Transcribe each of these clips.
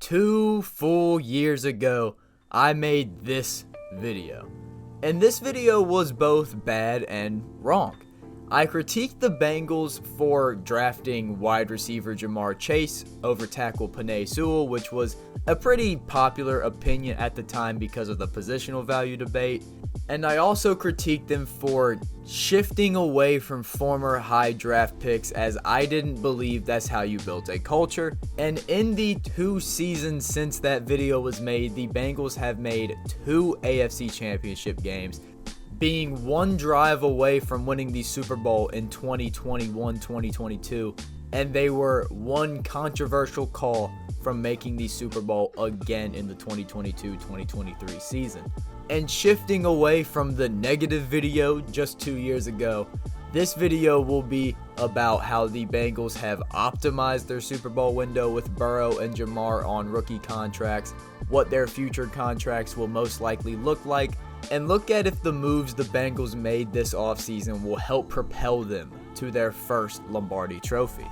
2 full years ago, I made this video. And this video was both bad and wrong. I critiqued the Bengals for drafting wide receiver Ja'Marr Chase over tackle Penei Sewell, which was a pretty popular opinion at the time because of the positional value debate. And I also critiqued them for shifting away from former high draft picks, as I didn't believe that's how you built a culture. And in the 2 seasons since that video was made, the Bengals have made 2 AFC Championship games, being 1 drive away from winning the Super Bowl in 2021-2022, and they were 1 controversial call from making the Super Bowl again in the 2022-2023 season. And shifting away from the negative video just 2 years ago, this video will be about how the Bengals have optimized their Super Bowl window with Burrow and Ja'Marr on rookie contracts, what their future contracts will most likely look like, and look at if the moves the Bengals made this offseason will help propel them to their first Lombardi trophy.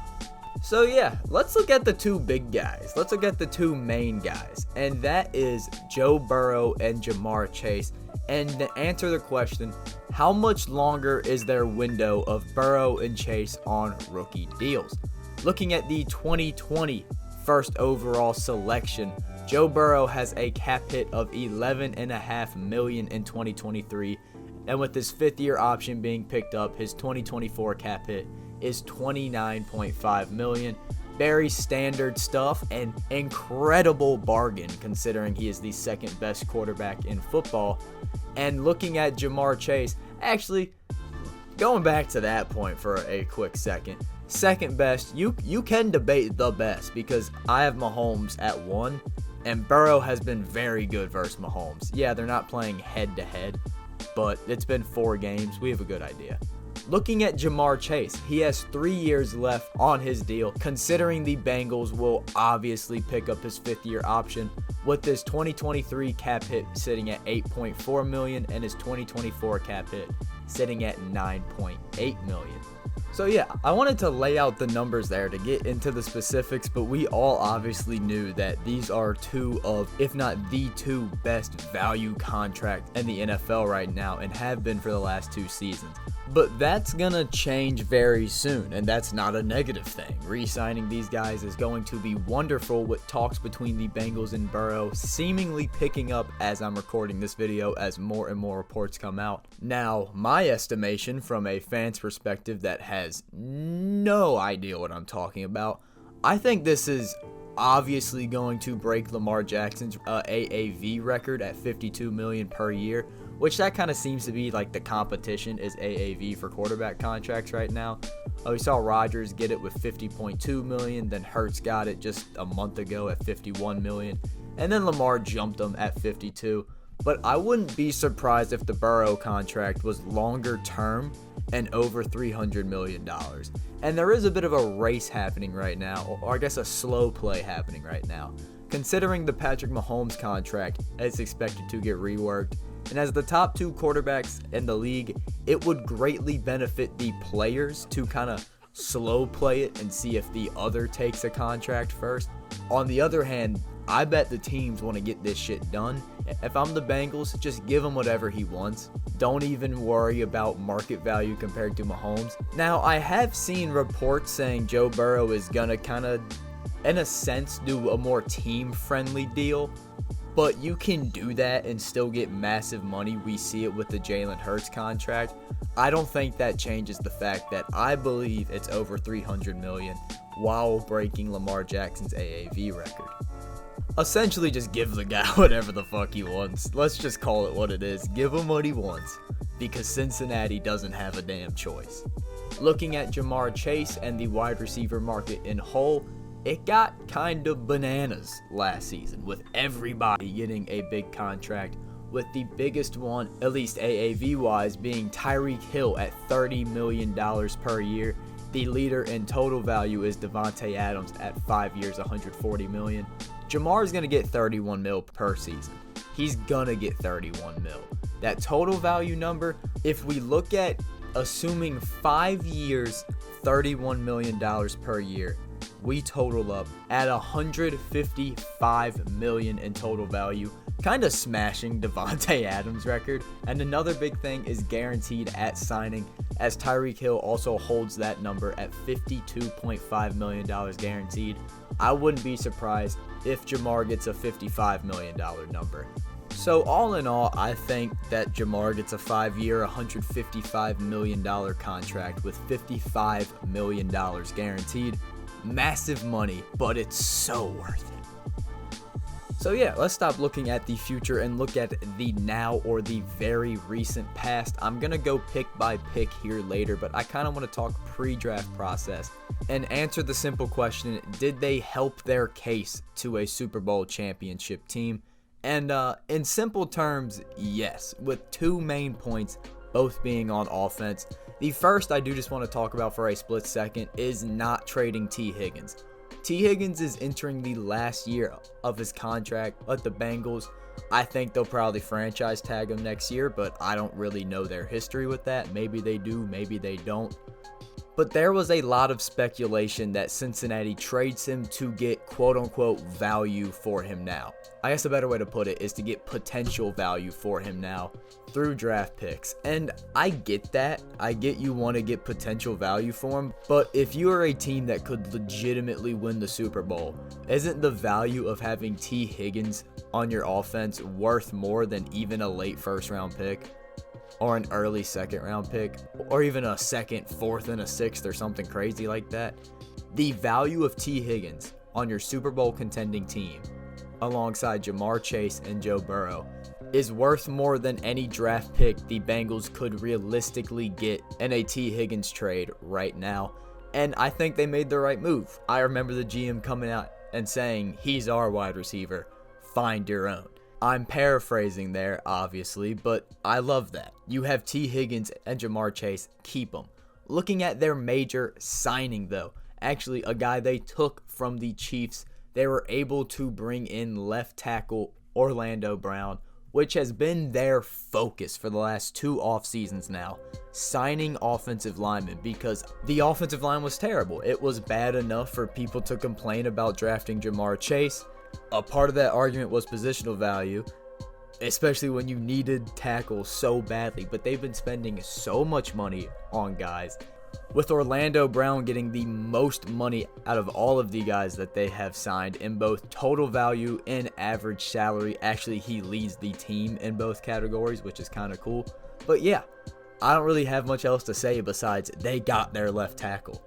So yeah, let's look at the 2 big guys. Let's look at the 2 main guys, and that is Joe Burrow and Ja'Marr Chase. And to answer the question, how much longer is their window of Burrow and Chase on rookie deals? Looking at the 2020 first overall selection, Joe Burrow has a cap hit of $11.5 million in 2023, and with his 5th-year option being picked up, his 2024 cap hit is $29.5 million. Very standard stuff, and incredible bargain considering he is the 2nd best quarterback in football. And looking at Ja'Marr Chase, actually going back to that point for a quick second, 2nd best, you can debate the best, because I have Mahomes at 1, and Burrow has been very good versus Mahomes. Yeah, they're not playing head to head, but it's been 4 games. We have a good idea. Looking at Ja'Marr Chase, he has 3 years left on his deal, considering the Bengals will obviously pick up his 5th-year option, with his 2023 cap hit sitting at $8.4 million and his 2024 cap hit sitting at $9.8 million. So yeah, I wanted to lay out the numbers there to get into the specifics, but we all obviously knew that these are 2 of, if not the 2 best value contracts in the NFL right now, and have been for the last 2 seasons. But that's gonna change very soon, and that's not a negative thing. Re-signing these guys is going to be wonderful, with talks between the Bengals and Burrow seemingly picking up as I'm recording this video, as more and more reports come out. Now, my estimation from a fan's perspective that has no idea what I'm talking about, I think this is obviously going to break Lamar Jackson's AAV record at $52 million per year, which that kind of seems to be like the competition is AAV for quarterback contracts right now. We saw Rodgers get it with $50.2 million, then Hurts got it just a month ago at $51 million, and then Lamar jumped him at $52. But I wouldn't be surprised if the Burrow contract was longer term and over $300 million. And there is a bit of a race happening right now, or I guess a slow play happening right now, considering the Patrick Mahomes contract is expected to get reworked. And as the top 2 quarterbacks in the league, it would greatly benefit the players to kind of slow play it and see if the other takes a contract first. On the other hand, I bet the teams want to get this shit done. If I'm the Bengals, just give him whatever he wants. Don't even worry about market value compared to Mahomes. Now, I have seen reports saying Joe Burrow is gonna kind of, in a sense, do a more team-friendly deal. But you can do that and still get massive money. We see it with the Jalen Hurts contract. I don't think that changes the fact that I believe it's over $300 million while breaking Lamar Jackson's AAV record. Essentially, just give the guy whatever the fuck he wants. Let's just call it what it is. Give him what he wants, because Cincinnati doesn't have a damn choice. Looking at Ja'Marr Chase and the wide receiver market in whole, it got kind of bananas last season, with everybody getting a big contract, with the biggest one, at least AAV-wise, being Tyreek Hill at $30 million per year. The leader in total value is Devontae Adams at 5 years, $140 million. Ja'Marr is going to get $31 million per season. He's going to get $31 million. That total value number, if we look at assuming 5 years, $31 million per year, we total up at $155 million in total value, kind of smashing Devontae Adams' record. And another big thing is guaranteed at signing, as Tyreek Hill also holds that number at $52.5 million guaranteed. I wouldn't be surprised if Ja'Marr gets a $55 million number. So all in all, I think that Ja'Marr gets a 5-year, $155 million contract with $55 million guaranteed. Massive money, but it's so worth it. So yeah, let's stop looking at the future and look at the now or the very recent past. I'm going to go pick by pick here later, but I kind of want to talk pre-draft process and answer the simple question, did they help their case to a Super Bowl championship team? And in simple terms, yes, with two main points, both being on offense. The first I do just want to talk about for a split second is not trading T. Higgins. T. Higgins is entering the last year of his contract at the Bengals. I think they'll probably franchise tag him next year, but I don't really know their history with that. Maybe they do, maybe they don't. But there was a lot of speculation that Cincinnati trades him to get quote-unquote value for him now. I guess a better way to put it is to get potential value for him now through draft picks. And I get that. I get you want to get potential value for him. But if you are a team that could legitimately win the Super Bowl, isn't the value of having T. Higgins on your offense worth more than even a late first-round pick? Or an early second-round pick, or even a second, fourth, and a sixth, or something crazy like that? The value of T. Higgins on your Super Bowl contending team, alongside Ja'Marr Chase and Joe Burrow, is worth more than any draft pick the Bengals could realistically get in a T. Higgins trade right now. And I think they made the right move. I remember the GM coming out and saying, he's our wide receiver, find your own. I'm paraphrasing there, obviously, but I love that. You have T. Higgins and Ja'Marr Chase, keep them. Looking at their major signing, though, actually a guy they took from the Chiefs, they were able to bring in left tackle Orlando Brown, which has been their focus for the last 2 off seasons now, signing offensive linemen, because the offensive line was terrible. It was bad enough for people to complain about drafting Ja'Marr Chase. A part of that argument was positional value, especially when you needed tackle so badly, but they've been spending so much money on guys, with Orlando Brown getting the most money out of all of the guys that they have signed in both total value and average salary. Actually, he leads the team in both categories, which is kind of cool. But yeah, I don't really have much else to say besides they got their left tackle.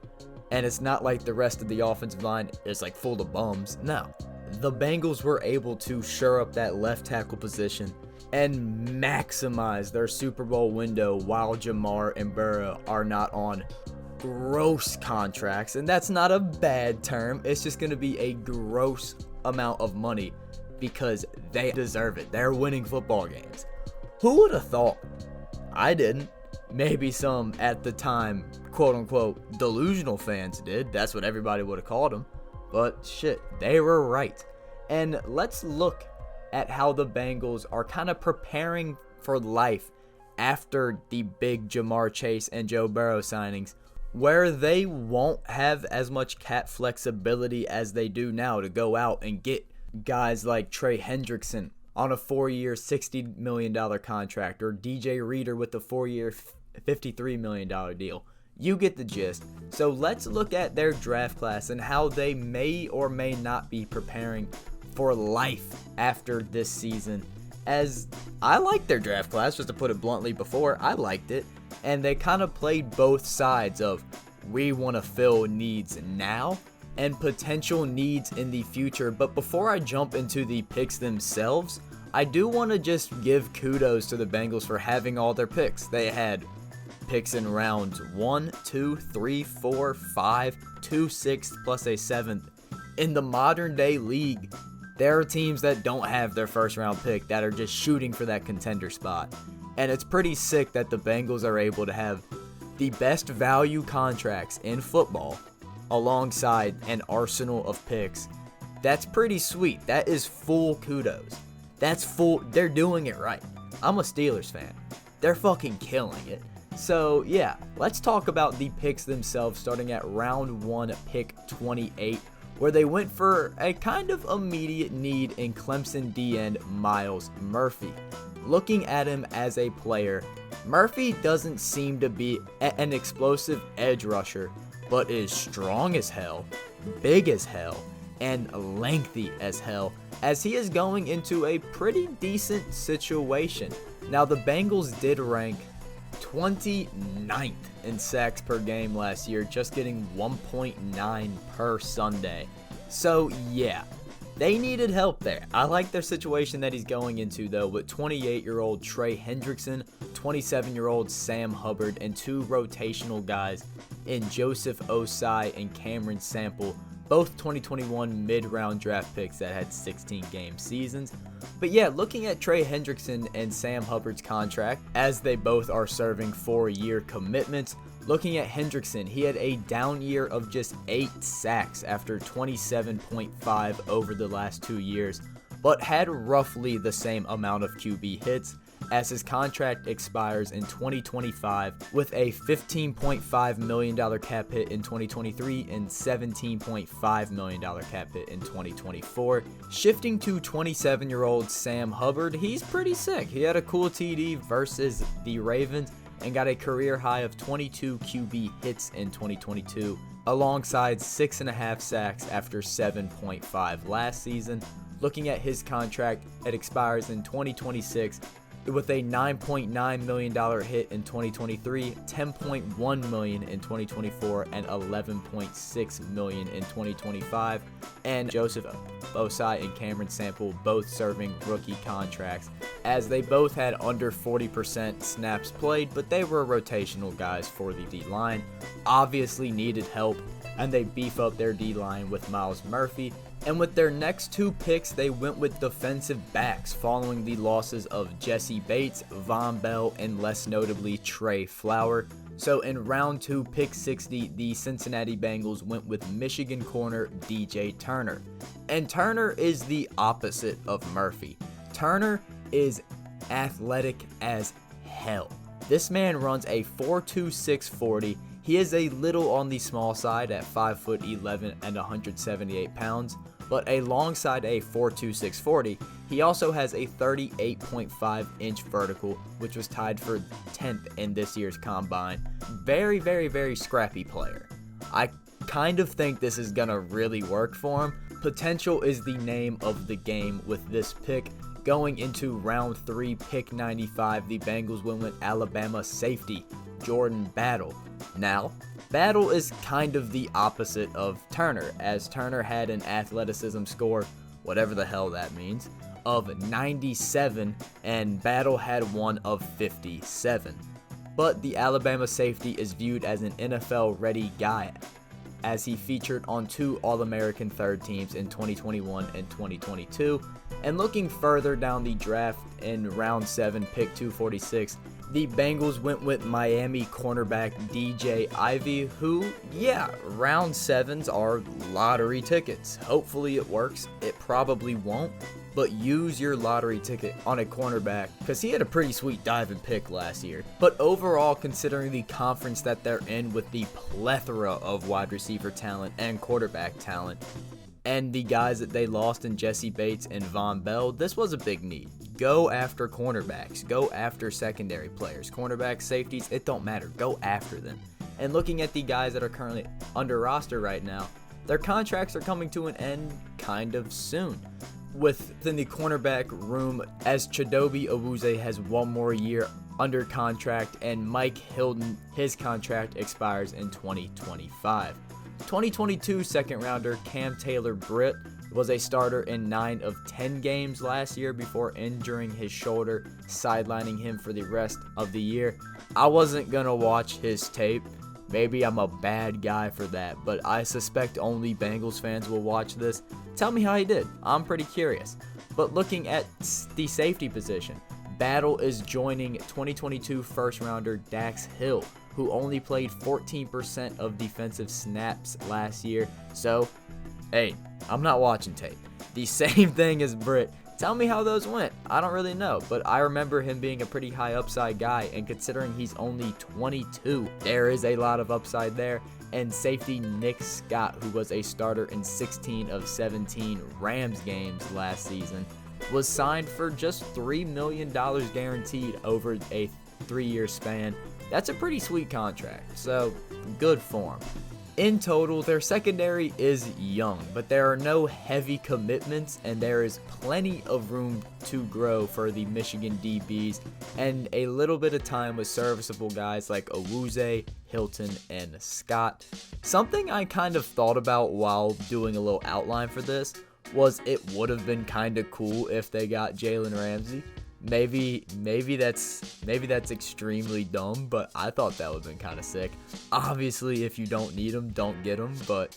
And it's not like the rest of the offensive line is like full of bums. No. The Bengals were able to shore up that left tackle position and maximize their Super Bowl window while Ja'Marr and Burrow are not on gross contracts. And that's not a bad term. It's just going to be a gross amount of money because they deserve it. They're winning football games. Who would have thought? I didn't. Maybe some, at the time, quote-unquote, delusional fans did. That's what everybody would have called them. But shit, they were right. And let's look at how the Bengals are kind of preparing for life after the big Ja'Marr Chase and Joe Burrow signings, where they won't have as much cap flexibility as they do now to go out and get guys like Trey Hendrickson on a 4-year, $60 million contract, or DJ Reader with a 4-year, $53 million deal. You get the gist. So let's look at their draft class and how they may or may not be preparing for life after this season. As I liked their draft class, just to put it bluntly before, I liked it. And they kind of played both sides of we want to fill needs now and potential needs in the future. But before I jump into the picks themselves, I do want to just give kudos to the Bengals for having all their picks. They had picks in rounds 1, 2, 3, 4, 5, 2 6th plus a 7th. In the modern day league, there are teams that don't have their first round pick that are just shooting for that contender spot. And it's pretty sick that the Bengals are able to have the best value contracts in football alongside an arsenal of picks. That's pretty sweet. That is full kudos. That's full. They're doing it right. I'm a Steelers fan. They're fucking killing it. So yeah, let's talk about the picks themselves, starting at round 1, pick 28. where they went for a kind of immediate need in Clemson DN Myles Murphy. Looking at him as a player, Murphy doesn't seem to be an explosive edge rusher, but is strong as hell, big as hell, and lengthy as hell, as he is going into a pretty decent situation. Now, the Bengals did rank 29th in sacks per game last year, just getting 1.9 per Sunday. So yeah, they needed help there. I like their situation that he's going into, though, with 28-year-old Trey Hendrickson, 27-year-old Sam Hubbard, and two rotational guys in Joseph Osai and Cameron Sample, both 2021 mid-round draft picks that had 16-game seasons. But yeah, looking at Trey Hendrickson and Sam Hubbard's contract, as they both are serving 4-year commitments, looking at Hendrickson, he had a down year of just 8 sacks after 27.5 over the last 2 years, but had roughly the same amount of QB hits, as his contract expires in 2025 with a $15.5 million cap hit in 2023 and $17.5 million cap hit in 2024. Shifting to 27-year-old Sam Hubbard, he's pretty sick. He had a cool TD versus the Ravens and got a career high of 22 QB hits in 2022, alongside 6.5 sacks after 7.5 last season. Looking at his contract, it expires in 2026 with a $9.9 million hit in 2023, $10.1 million in 2024, and $11.6 million in 2025. And Joseph Osai and Cameron Sample both serving rookie contracts, as they both had under 40% snaps played, but they were rotational guys for the D-line. Obviously needed help, and they beef up their D-line with Myles Murphy. And with their next 2 picks, they went with defensive backs following the losses of Jesse Bates, Von Bell, and less notably Trey Flower. So in round 2, pick 60, the Cincinnati Bengals went with Michigan corner DJ Turner. And Turner is the opposite of Murphy. Turner is athletic as hell. This man runs a 4.26 40. He is a little on the small side at 5'11" and 178 pounds, but alongside a 4.26 40, he also has a 38.5 inch vertical, which was tied for 10th in this year's combine. Very, very, very scrappy player. I kind of think this is gonna really work for him. Potential is the name of the game with this pick. Going into round 3, pick 95, the Bengals went with Alabama safety Jordan Battle. Now, Battle is kind of the opposite of Turner, as Turner had an athleticism score, whatever the hell that means, of 97, and Battle had one of 57. But the Alabama safety is viewed as an NFL-ready guy, as he featured on 2 All-American third teams in 2021 and 2022. And looking further down the draft in round 7, pick 246, the Bengals went with Miami cornerback DJ Ivey, who, yeah, round 7s are lottery tickets. Hopefully it works. It probably won't, but use your lottery ticket on a cornerback, because he had a pretty sweet diving pick last year. But overall, considering the conference that they're in with the plethora of wide receiver talent and quarterback talent, and the guys that they lost in Jesse Bates and Von Bell, this was a big need. Go after cornerbacks. Go after secondary players. Cornerbacks, safeties, it don't matter. Go after them. And looking at the guys that are currently under roster right now, their contracts are coming to an end kind of soon. Within the cornerback room, as Chidobe Awuzie has 1 more year under contract, and Mike Hilton, his contract expires in 2025. 2022 second rounder Cam Taylor-Britt was a starter in 9 of 10 games last year before injuring his shoulder, sidelining him for the rest of the year. I wasn't gonna watch his tape. Maybe I'm a bad guy for that, but I suspect only Bengals fans will watch this. Tell me how he did. I'm pretty curious. But looking at the safety position, Battle is joining 2022 first rounder Dax Hill, who only played 14% of defensive snaps last year. So, hey, I'm not watching tape. The same thing as Britt. Tell me how those went. I don't really know, but I remember him being a pretty high upside guy, and considering he's only 22, there is a lot of upside there. and safety Nick Scott, who was a starter in 16 of 17 Rams games last season, was signed for just $3 million guaranteed over a 3-year span. That's a pretty sweet contract, so good form. In total, their secondary is young, but there are no heavy commitments, and there is plenty of room to grow for the Michigan DBs, and a little bit of time with serviceable guys like Owuze, Hilton, and Scott. Something I kind of thought about while doing a little outline for this was it would have been kind of cool if they got Jalen Ramsey. Maybe that's extremely dumb, but I thought that would have been kind of sick. Obviously, if you don't need him, don't get him, but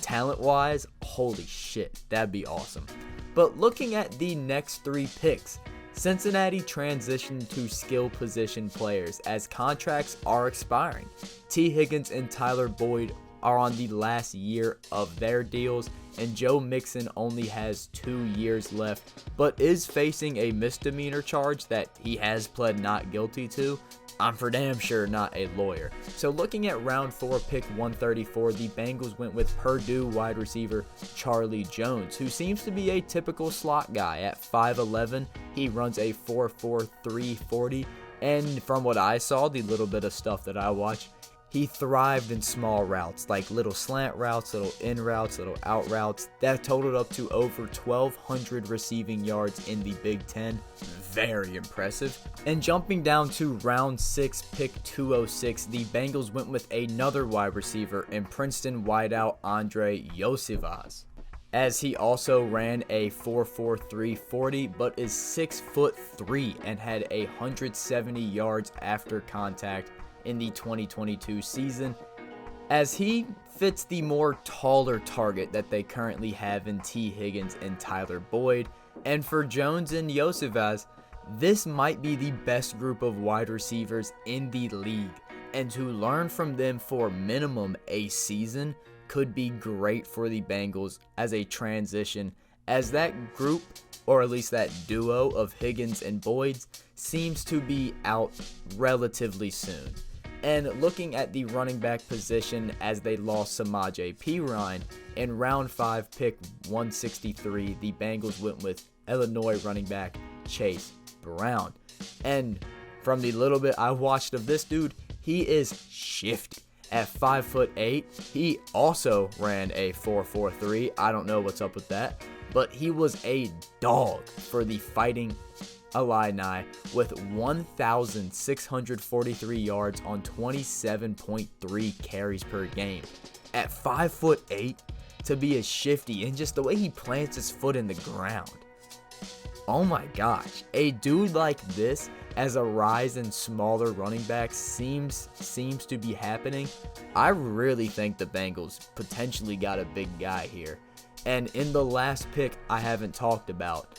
talent-wise, holy shit, that'd be awesome. But looking at the next 3 picks, Cincinnati transitioned to skill position players as contracts are expiring. T. Higgins and Tyler Boyd are on the last year of their deals, and Joe Mixon only has 2 years left, but is facing a misdemeanor charge that he has pled not guilty to. I'm for damn sure not a lawyer. So looking at round 4, pick 134, the Bengals went with Purdue wide receiver Charlie Jones, who seems to be a typical slot guy. At 5'11", he runs a 4.43 40, and from what I saw, the little bit of stuff that I watched, he thrived in small routes, like little slant routes, little in routes, little out routes. That totaled up to over 1,200 receiving yards in the Big Ten. Very impressive. And jumping down to round 6, pick 206, the Bengals went with another wide receiver in Princeton wideout Andre Iosivas, as he also ran a 4.43 40, but is 6'3" and had 170 yards after contact in the 2022 season, as he fits the more taller target that they currently have in T. Higgins and Tyler Boyd. And for Jones and Iosivas, this might be the best group of wide receivers in the league, and to learn from them for minimum a season could be great for the Bengals as a transition, as that group, or at least that duo of Higgins and Boyd, seems to be out relatively soon. And looking at the running back position, as they lost Samaje Perine, in round 5, pick 163, the Bengals went with Illinois running back Chase Brown. And from the little bit I watched of this dude, he is shifty. At 5'8", he also ran a 4.43. I don't know what's up with that, but he was a dog for the Fighting Illini with 1,643 yards on 27.3 carries per game. At 5'8", to be as shifty, and just the way he plants his foot in the ground. Oh my gosh, a dude like this as a rise in smaller running backs seems to be happening. I really think the Bengals potentially got a big guy here. And in the last pick I haven't talked about,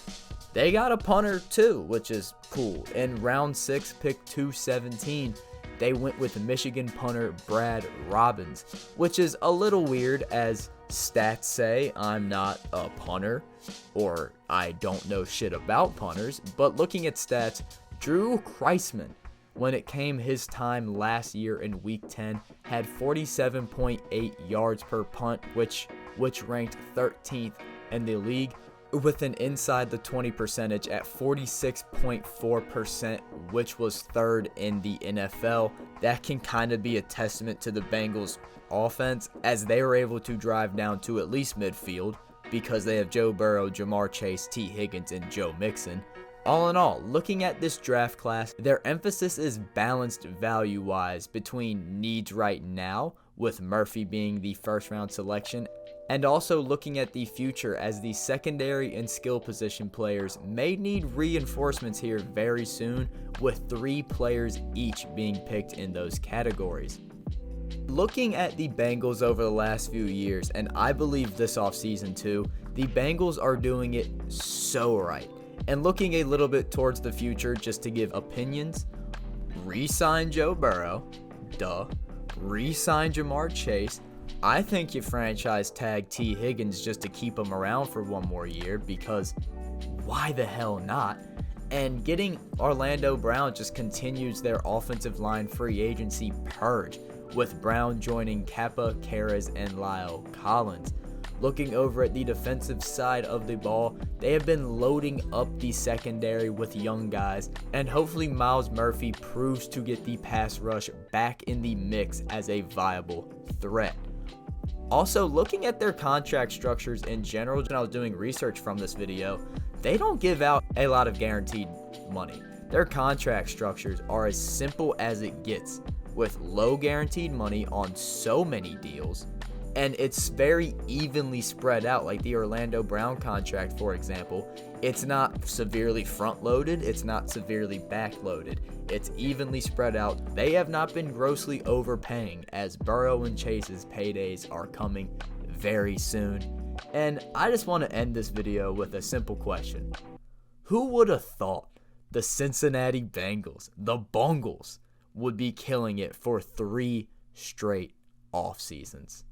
they got a punter too, which is cool. In round 6, pick 217, they went with Michigan punter Brad Robbins, which is a little weird as stats say I'm not a punter, or I don't know shit about punters, but looking at stats, Drew Kreisman, when it came his time last year in week 10, had 47.8 yards per punt, which ranked 13th in the league, with an inside the 20 percentage at 46.4%, which was 3rd in the NFL. That can kind of be a testament to the Bengals offense, as they were able to drive down to at least midfield because they have Joe Burrow, Jamar Chase, T. Higgins, and Joe Mixon. All in all, looking at this draft class, their emphasis is balanced value-wise between needs right now, with Murphy being the first-round selection, and also looking at the future, as the secondary and skill position players may need reinforcements here very soon, with 3 players each being picked in those categories. Looking at the Bengals over the last few years, and I believe this offseason too, the Bengals are doing it so right. And looking a little bit towards the future, just to give opinions, re-sign Joe Burrow, re-sign Jamar Chase. I think you franchise tag T. Higgins just to keep him around for one more year, because why the hell not? And getting Orlando Brown just continues their offensive line free agency purge, with Brown joining Kappa, Karras, and Lyle Collins. Looking over at the defensive side of the ball, they have been loading up the secondary with young guys, and hopefully Myles Murphy proves to get the pass rush back in the mix as a viable threat. Also, looking at their contract structures in general, when I was doing research from this video, they don't give out a lot of guaranteed money. Their contract structures are as simple as it gets, with low guaranteed money on so many deals, and it's very evenly spread out. Like the Orlando Brown contract, for example, it's not severely front-loaded, it's not severely back-loaded. It's evenly spread out. They have not been grossly overpaying, as Burrow and Chase's paydays are coming very soon. And I just want to end this video with a simple question. Who would have thought the Cincinnati Bengals, the Bungles, would be killing it for 3 straight off seasons?